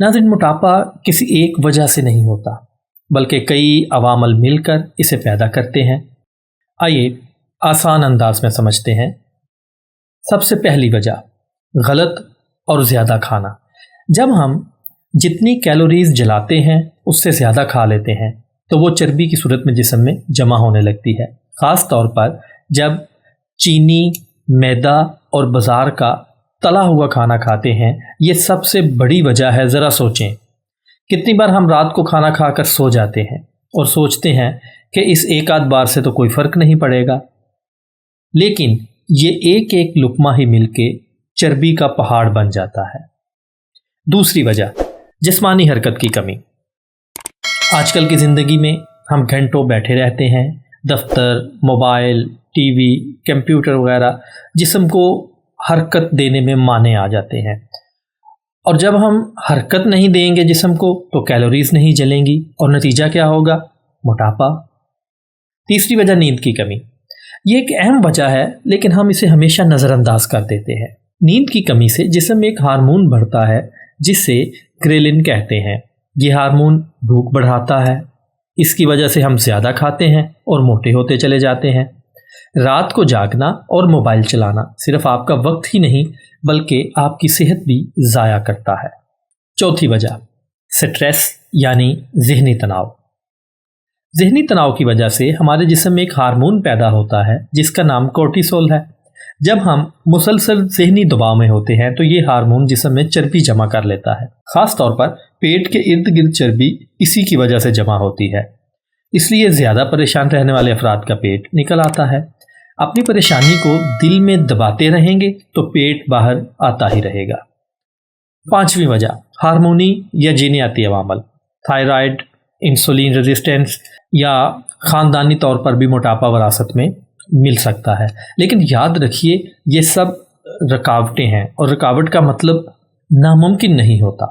नाज़रीन, मोटापा किसी एक वजह से नहीं होता बल्कि कई अवामल मिलकर इसे पैदा करते हैं। आइए आसान अंदाज में समझते हैं। सबसे पहली वजह, गलत और ज़्यादा खाना। जब हम जितनी कैलोरीज जलाते हैं उससे ज़्यादा खा लेते हैं तो वो चर्बी की सूरत में जिस्म में जमा होने लगती है। ख़ास तौर पर जब चीनी, मैदा और बाज़ार का तला हुआ खाना खाते हैं, ये सबसे बड़ी वजह है। ज़रा सोचें, कितनी बार हम रात को खाना खाकर सो जाते हैं और सोचते हैं कि इस एक आध बार से तो कोई फ़र्क नहीं पड़ेगा, लेकिन ये एक एक लुक़मा ही मिलके चर्बी का पहाड़ बन जाता है। दूसरी वजह, जिस्मानी हरकत की कमी। आजकल की ज़िंदगी में हम घंटों बैठे रहते हैं, दफ्तर, मोबाइल, टीवी, कंप्यूटर वगैरह जिस्म को हरकत देने में माने आ जाते हैं, और जब हम हरकत नहीं देंगे जिस्म को तो कैलोरीज नहीं जलेंगी और नतीजा क्या होगा? मोटापा। तीसरी वजह, नींद की कमी। ये एक अहम वजह है लेकिन हम इसे हमेशा नज़रअंदाज कर देते हैं। नींद की कमी से जिस्म में एक हार्मोन बढ़ता है जिसे ग्रेलिन कहते हैं। ये हार्मोन भूख बढ़ाता है। इसकी वजह से हम ज़्यादा खाते हैं और मोटे होते चले जाते हैं। रात को जागना और मोबाइल चलाना सिर्फ आपका वक्त ही नहीं बल्कि आपकी सेहत भी ज़ाया करता है। चौथी वजह, स्ट्रेस यानी ज़हनी तनाव। ज़हनी तनाव की वजह से हमारे जिस्म में एक हार्मोन पैदा होता है जिसका नाम कोर्टिसोल है। जब हम मुसलसल ज़हनी दबाव में होते हैं तो ये हार्मोन जिस्म में चर्बी जमा कर लेता है। ख़ास तौर पर पेट के इर्द गिर्द चर्बी इसी की वजह से जमा होती है। इसलिए ज़्यादा परेशान रहने वाले अफराद का पेट निकल आता है। अपनी परेशानी को दिल में दबाते रहेंगे तो पेट बाहर आता ही रहेगा। पांचवी वजह, हार्मोनी या जीनियाती अवामल। थायराइड, इंसुलिन रेजिस्टेंस या ख़ानदानी तौर पर भी मोटापा वरासत में मिल सकता है। लेकिन याद रखिए, ये सब रुकावटें हैं और रुकावट का मतलब नामुमकिन नहीं होता।